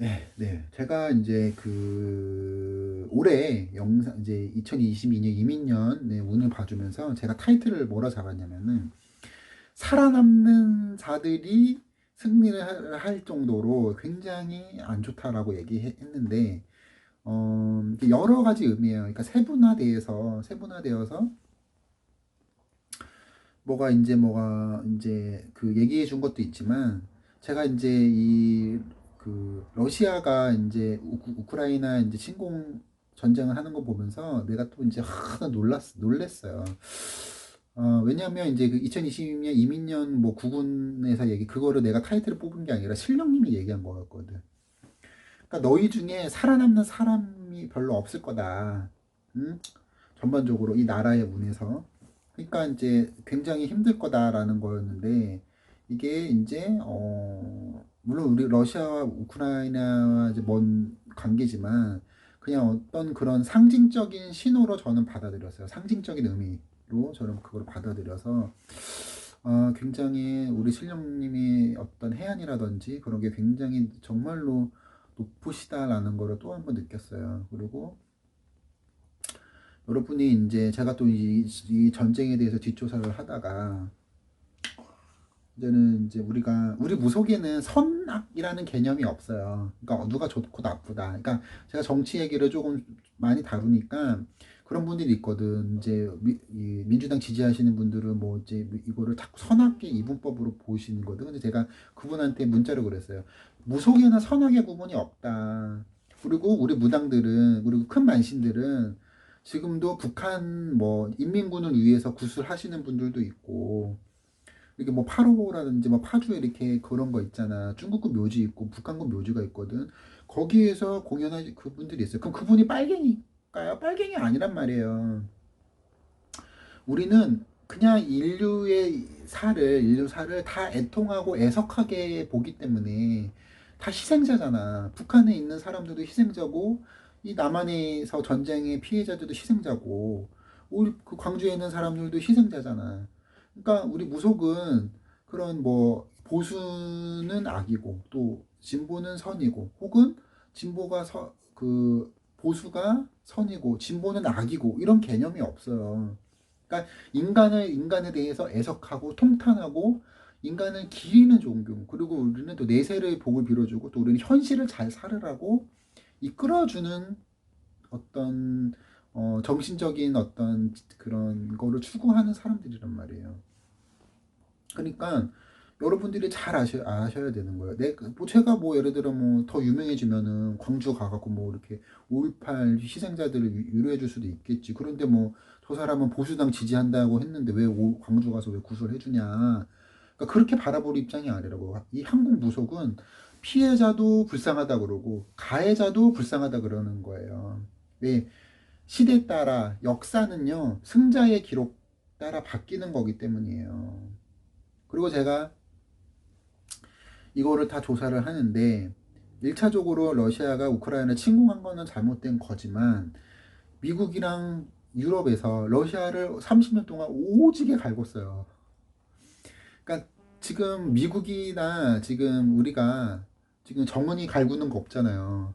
네, 네. 제가 이제 올해 영상 이제 2022년 이민년 네, 운을 봐주면서 제가 타이틀을 뭐라 잡았냐면은 살아남는 자들이 승리를 할 정도로 굉장히 안 좋다라고 얘기했는데 이게 여러 가지 의미예요. 그러니까 세분화되어서 뭐가 이제 그 얘기해 준 것도 있지만 제가 이제 러시아가 이제 우크라이나 이제 침공 전쟁을 하는 거 보면서 내가 또 이제 하나 놀랬어요. 왜냐하면 이제 그 2020년 이민년 뭐 구군에서 그거를 내가 타이틀을 뽑은 게 아니라 신령님이 얘기한 거였거든. 그러니까 너희 중에 살아남는 사람이 별로 없을 거다. 응? 전반적으로 이 나라의 문에서. 그러니까 이제 굉장히 힘들 거다라는 거였는데 이게 이제 물론 우리 러시아와 우크라이나와 이제 먼 관계지만 그냥 어떤 그런 상징적인 신호로 저는 받아들였어요. 상징적인 의미로 저는 그걸 받아들여서 굉장히 우리 신령님이 어떤 해안이라든지 그런 게 굉장히 정말로 높으시다라는 거를 또 한 번 느꼈어요. 그리고 여러분이 이제 제가 또 이 전쟁에 대해서 뒷조사를 하다가 이제는 이제 우리 무속에는 선악이라는 개념이 없어요. 그러니까 누가 좋고 나쁘다. 그러니까 제가 정치 얘기를 조금 많이 다루니까 그런 분들이 있거든. 이제 이 민주당 지지하시는 분들은 뭐 이제 이거를 자꾸 선악계 이분법으로 보시는 거든. 근데 제가 그분한테 문자로 그랬어요. 무속에는 선악의 구분이 없다. 그리고 우리 무당들은 그리고 큰 만신들은 지금도 북한 뭐 인민군을 위해서 구술하시는 분들도 있고 이렇게 뭐 파로라든지 뭐 파주에 이렇게 그런 거 있잖아. 중국군 묘지 있고 북한군 묘지가 있거든. 거기에서 공연할 그분들이 있어요. 그럼 그분이 빨갱이일까요? 빨갱이 아니란 말이에요. 우리는 그냥 인류 살을 다 애통하고 애석하게 보기 때문에 다 희생자잖아. 북한에 있는 사람들도 희생자고, 이 남한에서 전쟁의 피해자들도 희생자고, 우리 그 광주에 있는 사람들도 희생자잖아. 그러니까 우리 무속은 그런 뭐 보수는 악이고 또 진보는 선이고 혹은 진보가 보수가 선이고 진보는 악이고 이런 개념이 없어요. 그러니까 인간에 대해서 애석하고 통탄하고 인간을 기리는 종교 그리고 우리는 또 내세의 복을 빌어주고 또 우리는 현실을 잘 살으라고 이끌어주는 어떤 정신적인 어떤 그런 거를 추구하는 사람들이란 말이에요. 그러니까 여러분들이 잘 아셔야 되는 거예요. 뭐 제가 뭐 예를 들어 뭐 더 유명해지면은 광주 가갖고 뭐 이렇게 5.18 희생자들을 위로해 줄 수도 있겠지. 그런데 뭐 저 사람은 보수당 지지한다고 했는데 왜 광주 가서 왜 구설해 주냐. 그러니까 그렇게 바라볼 입장이 아니라고. 이 한국 무속은 피해자도 불쌍하다 그러고 가해자도 불쌍하다 그러는 거예요. 왜 시대에 따라 역사는요 승자의 기록 따라 바뀌는 거기 때문이에요. 그리고 제가 이거를 다 조사를 하는데 1차적으로 러시아가 우크라이나를 침공한 거는 잘못된 거지만 미국이랑 유럽에서 러시아를 30년 동안 오지게 갈궜어요. 그러니까 지금 미국이나 지금 우리가 지금 정은이 갈구는 거 없잖아요.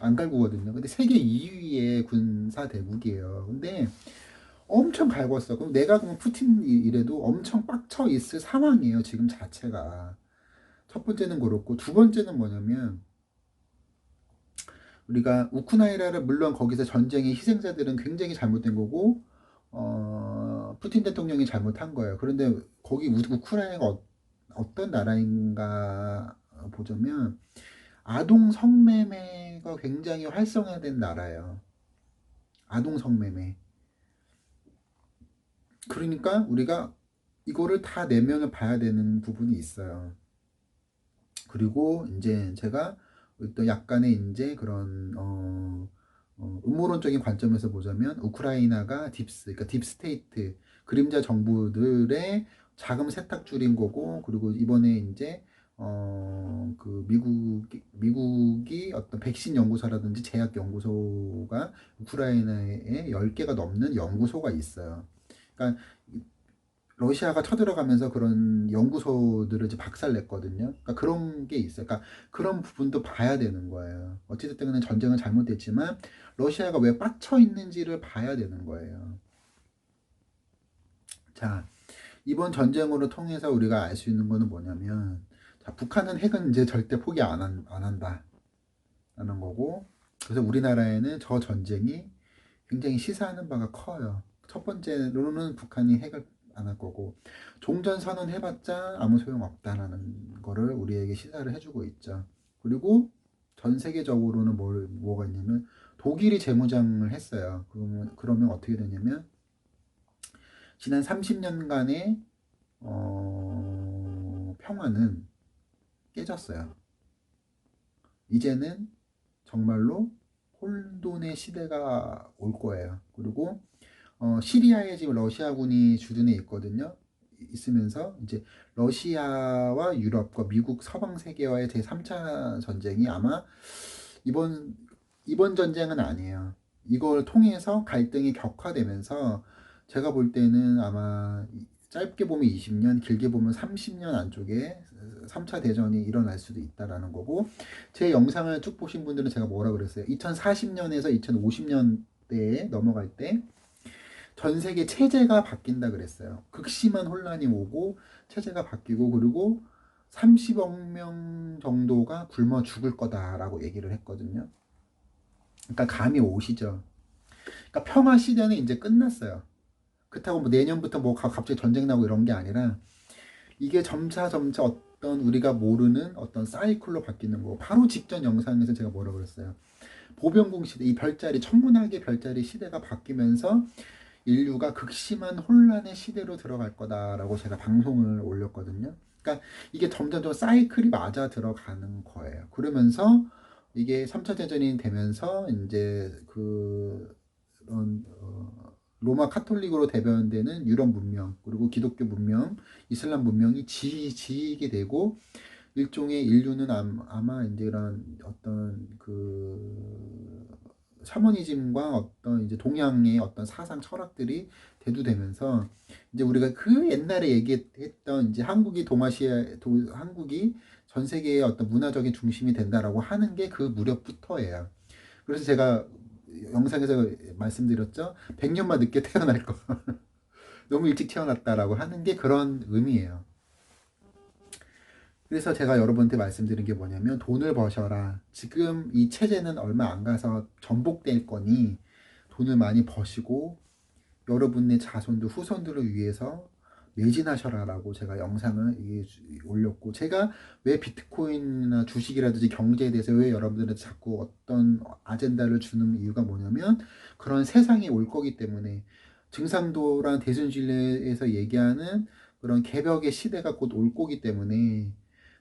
안 갈구거든요. 근데 세계 2위의 군사 대국이에요. 근데 엄청 갈궜어. 그럼 내가 그럼 푸틴 이래도 엄청 빡쳐 있을 상황이에요. 지금 자체가. 첫 번째는 그렇고 두 번째는 뭐냐면 우리가 우크라이나를 물론 거기서 전쟁의 희생자들은 굉장히 잘못된 거고 푸틴 대통령이 잘못한 거예요. 그런데 거기 우크라이나가 어떤 나라인가 보자면 아동 성매매가 굉장히 활성화된 나라예요. 아동 성매매. 그러니까 우리가 이거를 다 내면을 봐야 되는 부분이 있어요. 그리고 이제 제가 또 약간의 이제 그런 음모론적인 관점에서 보자면 우크라이나가 그러니까 딥스테이트 그림자 정부들의 자금 세탁줄인 거고 그리고 이번에 이제 그 미국이 어떤 백신 연구소라든지 제약 연구소가 우크라이나에 10개가 넘는 연구소가 있어요. 그러니까 러시아가 쳐들어가면서 그런 연구소들을 이제 박살냈거든요. 그러니까 그런 게 있어요. 그러니까 그런 부분도 봐야 되는 거예요. 어찌됐든 간에 전쟁은 잘못됐지만 러시아가 왜 빡쳐 있는지를 봐야 되는 거예요. 자, 이번 전쟁으로 통해서 우리가 알 수 있는 거는 뭐냐면, 자, 북한은 핵은 이제 절대 포기 안 한다. 라는 거고, 그래서 우리나라에는 저 전쟁이 굉장히 시사하는 바가 커요. 첫 번째로는 북한이 핵을 안 할 거고, 종전선언 해봤자 아무 소용 없다라는 거를 우리에게 시사를 해주고 있죠. 그리고 전 세계적으로는 뭐가 있냐면, 독일이 재무장을 했어요. 그러면 어떻게 되냐면, 지난 30년간의 평화는 깨졌어요. 이제는 정말로 혼돈의 시대가 올 거예요. 그리고 시리아에 지금 러시아군이 주둔해 있거든요. 있으면서 이제 러시아와 유럽과 미국 서방 세계와의 제3차 전쟁이 아마 이번 이번 전쟁은 아니에요. 이걸 통해서 갈등이 격화되면서 제가 볼 때는 아마 짧게 보면 20년, 길게 보면 30년 안쪽에 3차 대전이 일어날 수도 있다라는 거고, 제 영상을 쭉 보신 분들은 제가 뭐라 그랬어요? 2040년에서 2050년대에 넘어갈 때 전 세계 체제가 바뀐다 그랬어요. 극심한 혼란이 오고 체제가 바뀌고, 그리고 30억 명 정도가 굶어 죽을 거다라고 얘기를 했거든요. 그러니까 감이 오시죠. 그러니까 평화 시대는 이제 끝났어요. 그렇다고 뭐 내년부터 뭐 갑자기 전쟁 나고 이런 게 아니라, 이게 점차 점차 어떤 우리가 모르는 어떤 사이클로 바뀌는 거. 바로 직전 영상에서 제가 뭐라 그랬어요? 보병궁 시대, 이 별자리, 천문학의 별자리 시대가 바뀌면서 인류가 극심한 혼란의 시대로 들어갈 거다라고 제가 방송을 올렸거든요. 그러니까 이게 점점 사이클이 맞아 들어가는 거예요. 그러면서 이게 3차 대전이 되면서 이제 그런 로마 카톨릭으로 대변되는 유럽 문명, 그리고 기독교 문명, 이슬람 문명이 지게 되고, 일종의 인류는 아마 이제 이런 어떤 샤머니즘과 어떤 이제 동양의 어떤 사상 철학들이 대두되면서, 이제 우리가 그 옛날에 얘기했던 이제 한국이 전 세계의 어떤 문화적인 중심이 된다라고 하는 게 그 무렵부터예요. 그래서 제가 영상에서 말씀드렸죠. 100년만 늦게 태어날 거. 너무 일찍 태어났다라고 하는 게 그런 의미예요. 그래서 제가 여러분한테 말씀드린 게 뭐냐면, 돈을 버셔라. 지금 이 체제는 얼마 안 가서 전복될 거니 돈을 많이 버시고 여러분의 자손들, 후손들을 위해서 매진하셔라라고 제가 영상을 올렸고, 제가 왜 비트코인이나 주식이라든지 경제에 대해서 왜 여러분들한테 자꾸 어떤 아젠다를 주는 이유가 뭐냐면, 그런 세상이 올 거기 때문에, 증상도랑 대순진리에서 얘기하는 그런 개벽의 시대가 곧 올 거기 때문에,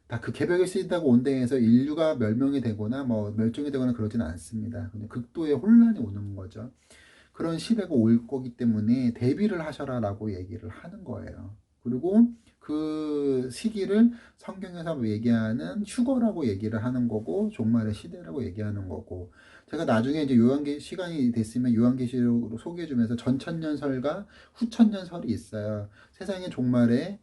다 그 개벽의 시대가 온다해서 인류가 멸명이 되거나 뭐 멸종이 되거나 그러진 않습니다. 근데 극도의 혼란이 오는 거죠. 그런 시대가 올 거기 때문에 대비를 하셔라라고 얘기를 하는 거예요. 그리고 그 시기를 성경에서 얘기하는 휴거라고 얘기를 하는 거고, 종말의 시대라고 얘기하는 거고, 제가 나중에 이제 시간이 됐으면 요한계시록으로 소개해주면서 전천년설과 후천년설이 있어요. 세상의 종말의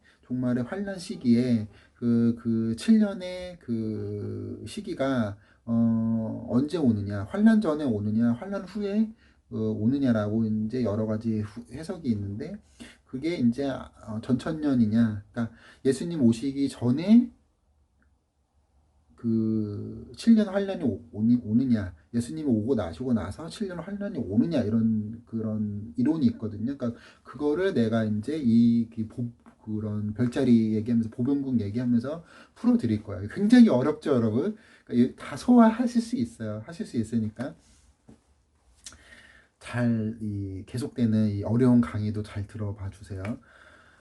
환란 시기에 그 7년의 그 시기가 언제 오느냐, 환란 전에 오느냐, 환란 후에 오느냐라고 이제 여러 가지 해석이 있는데, 그게 이제 전천년이냐, 그러니까 예수님 오시기 전에 그 7년 환란이 오느냐, 예수님이 오고 나시고 나서 7년 환란이 오느냐, 이런 그런 이론이 있거든요. 그러니까 그거를 내가 이제 그런 별자리 얘기하면서, 보병국 얘기하면서 풀어드릴 거예요. 굉장히 어렵죠, 여러분? 그러니까 다 소화하실 수 있어요. 하실 수 있으니까 잘 계속되는 이 어려운 강의도 잘 들어봐 주세요.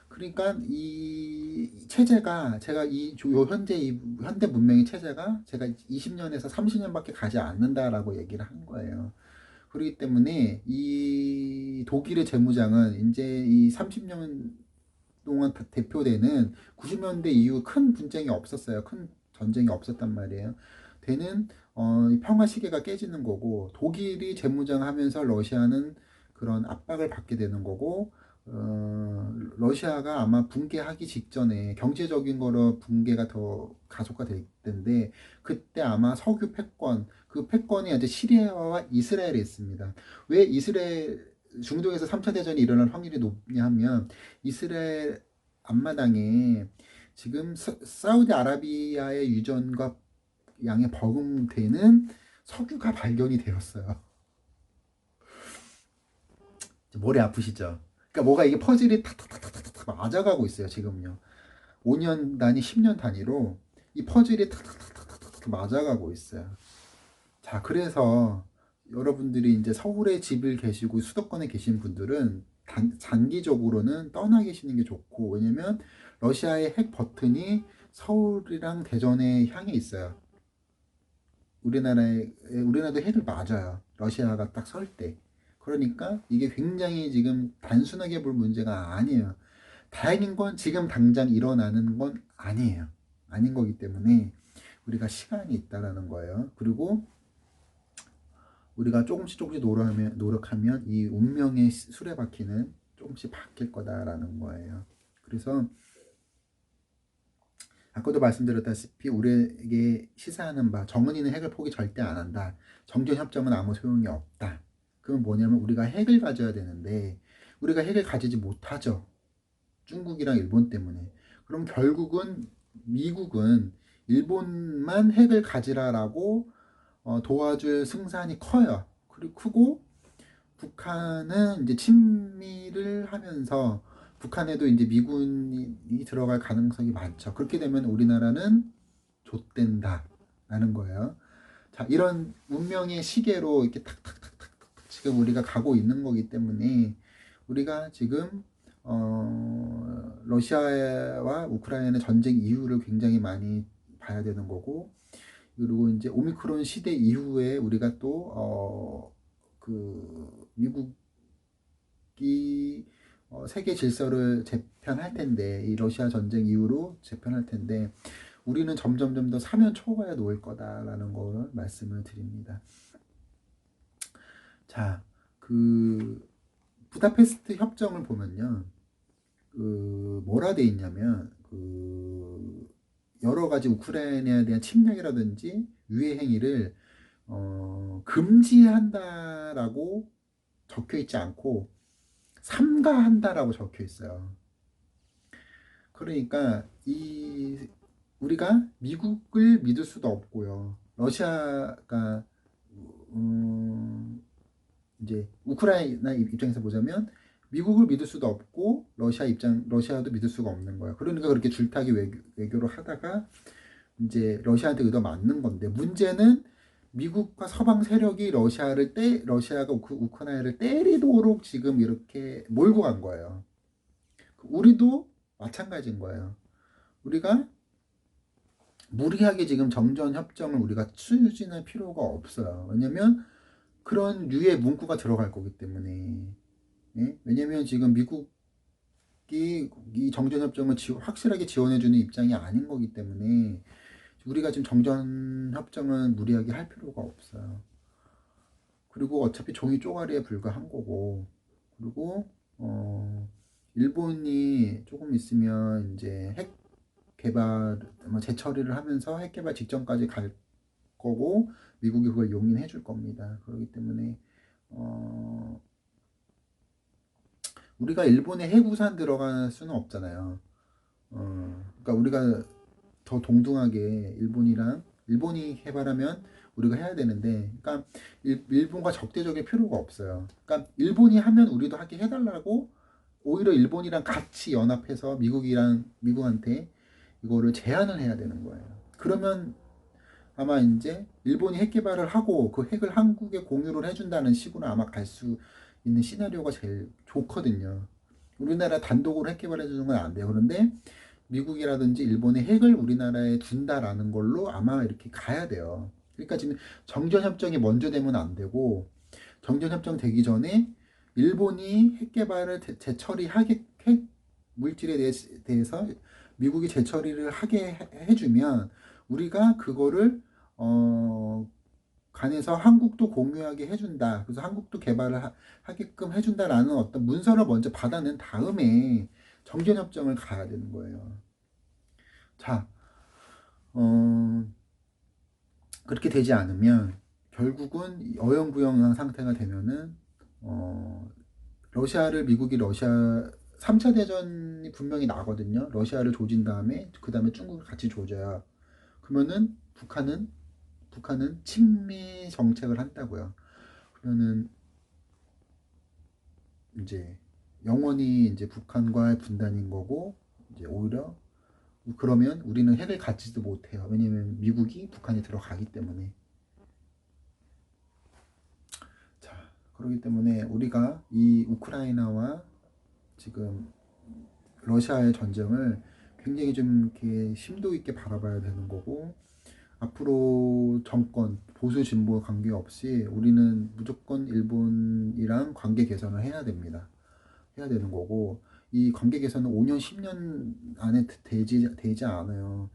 그러니까 이 체제가, 제가 이 현대 문명의 체제가 제가 20년에서 30년밖에 가지 않는다라고 얘기를 한 거예요. 그렇기 때문에 이 독일의 재무장은 이제 이 30년 동안 대표되는 90년대 이후 큰 분쟁이 없었어요. 큰 전쟁이 없었단 말이에요. 되는 평화 시계가 깨지는 거고, 독일이 재무장하면서 러시아는 그런 압박을 받게 되는 거고, 러시아가 아마 붕괴하기 직전에 경제적인 거로 붕괴가 더 가속화될 텐데, 그때 아마 석유 패권, 그 패권이 이제 시리아와 이스라엘에 있습니다. 왜 이스라엘 중동에서 3차 대전이 일어날 확률이 높냐 하면, 이스라엘 앞마당에 지금 사우디아라비아의 유전과 양에 버금되는 석유가 발견이 되었어요. 머리 아프시죠? 그러니까 뭐가 이게 퍼즐이 탁탁탁탁탁 맞아가고 있어요, 지금요. 5년 단위, 10년 단위로 이 퍼즐이 탁탁탁탁탁 맞아가고 있어요. 자, 그래서 여러분들이 이제 서울에 집을 계시고 수도권에 계신 분들은 장기적으로는 떠나 계시는 게 좋고, 왜냐면 러시아의 핵 버튼이 서울이랑 대전에 향해 있어요. 우리나라도 핵을 맞아요. 러시아가 딱 설 때. 그러니까 이게 굉장히 지금 단순하게 볼 문제가 아니에요. 다행인 건 지금 당장 일어나는 건 아니에요. 아닌 거기 때문에 우리가 시간이 있다라는 거예요. 그리고 우리가 조금씩 노력하면 이 운명의 수레바퀴는 조금씩 바뀔 거다라는 거예요. 그래서 아까도 말씀드렸다시피 우리에게 시사하는 바, 정은이는 핵을 포기 절대 안 한다. 정전협정은 아무 소용이 없다. 그건 뭐냐면 우리가 핵을 가져야 되는데 우리가 핵을 가지지 못하죠. 중국이랑 일본 때문에. 그럼 결국은 미국은 일본만 핵을 가지라라고 도와줄 승산이 커요. 그리고 크고, 북한은 이제 친미를 하면서 북한에도 이제 미군이 들어갈 가능성이 많죠. 그렇게 되면 우리나라는 좆된다라는 거예요. 자, 이런 운명의 시계로 이렇게 탁탁탁탁 지금 우리가 가고 있는 거기 때문에 우리가 지금 러시아와 우크라이나 전쟁 이후를 굉장히 많이 봐야 되는 거고, 그리고 이제 오미크론 시대 이후에 우리가 또 미국이 세계 질서를 재편할 텐데, 이 러시아 전쟁 이후로 재편할 텐데 우리는 점점 더 사면 초과에 놓일 거다라는 걸 말씀을 드립니다. 자, 그 부다페스트 협정을 보면요, 뭐라 돼 있냐면 여러 가지 우크라이나에 대한 침략이라든지 유해 행위를 금지한다라고 적혀 있지 않고 삼가한다라고 적혀 있어요. 그러니까 우리가 미국을 믿을 수도 없고요. 러시아가 이제 우크라이나 입장에서 보자면 미국을 믿을 수도 없고 러시아도 믿을 수가 없는 거예요. 그러니까 그렇게 줄타기 외교를 하다가 이제 러시아한테 의도 맞는 건데, 문제는 미국과 서방 세력이 러시아가 우크라이나를 때리도록 지금 이렇게 몰고 간 거예요. 우리도 마찬가지인 거예요. 우리가 무리하게 지금 정전 협정을 우리가 추진할 필요가 없어요. 왜냐면 그런 류의 문구가 들어갈 거기 때문에. 예? 왜냐면 지금 미국이 이 정전 협정을 확실하게 지원해주는 입장이 아닌 거기 때문에 우리가 지금 정전 협정은 무리하게 할 필요가 없어요. 그리고 어차피 종이 쪼가리에 불과한 거고, 그리고 일본이 조금 있으면 이제 핵 개발 재처리를 하면서 핵 개발 직전까지 갈 거고, 미국이 그걸 용인해 줄 겁니다. 그렇기 때문에 우리가 일본에 해구산 들어갈 수는 없잖아요. 그러니까 우리가 더 동등하게 일본이 개발하면 우리가 해야 되는데, 그러니까 일본과 적대적일 필요가 없어요. 그러니까 일본이 하면 우리도 하게 해달라고 오히려 일본이랑 같이 연합해서 미국한테 이거를 제안을 해야 되는 거예요. 그러면 아마 이제 일본이 핵 개발을 하고 그 핵을 한국에 공유를 해준다는 식으로 아마 갈 수 있는 시나리오가 제일 좋거든요. 우리나라 단독으로 핵 개발해 주는 건 안 돼요. 그런데 미국이라든지 일본의 핵을 우리나라에 둔다라는 걸로 아마 이렇게 가야 돼요. 그러니까 지금 정전협정이 먼저 되면 안 되고, 정전협정 되기 전에 일본이 핵 개발을 핵 물질에 대해서 미국이 재처리를 하게 해주면 우리가 그거를 관해서 한국도 공유하게 해준다. 그래서 한국도 개발을 하게끔 해준다라는 어떤 문서를 먼저 받아낸 다음에 정전협정을 가야 되는 거예요. 자, 어, 그렇게 되지 않으면 결국은 어영부영한 상태가 되면은 러시아를 미국이 러시아 3차 대전이 분명히 나거든요. 러시아를 조진 다음에 그 다음에 중국을 같이 조져야 그러면은 북한은 친미 정책을 한다고요. 그러면은 이제 영원히 이제 북한과의 분단인 거고 이제 오히려 그러면 우리는 핵을 갖지도 못해요. 왜냐면 미국이 북한에 들어가기 때문에. 자, 그렇기 때문에 우리가 이 우크라이나와 지금 러시아의 전쟁을 굉장히 좀 이렇게 심도 있게 바라봐야 되는 거고 앞으로 정권 보수 진보 관계없이 우리는 무조건 일본이랑 관계 개선을 해야 됩니다. 해야 되는 거고 이 관계 개선은 5년 10년 안에 되지 않아요.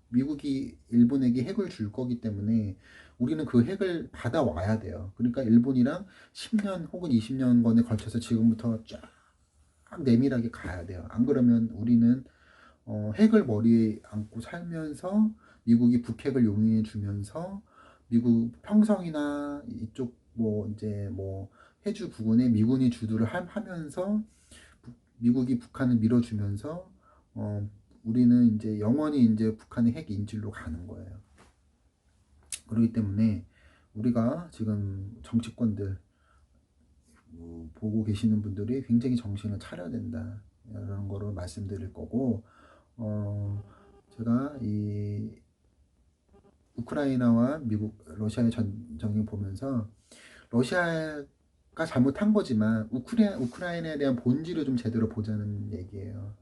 미국이 일본에게 핵을 줄 거기 때문에 우리는 그 핵을 받아와야 돼요. 그러니까 일본이랑 10년 혹은 20년간에 걸쳐서 지금부터 쫙 내밀하게 가야 돼요. 안 그러면 우리는 핵을 머리에 안고 살면서 미국이 북핵을 용인해 주면서 미국 평성이나 이쪽 뭐 이제 뭐 해주 부근에 미군이 주도를 하면서 미국이 북한을 밀어주면서 우리는 이제 영원히 이제 북한의 핵 인질로 가는 거예요. 그렇기 때문에 우리가 지금 정치권들 보고 계시는 분들이 굉장히 정신을 차려야 된다. 이런 거를 말씀드릴 거고 제가 이 우크라이나와 미국, 러시아의 전쟁을 보면서 러시아가 잘못한 거지만 우크라이나에 대한 본질을 좀 제대로 보자는 얘기예요.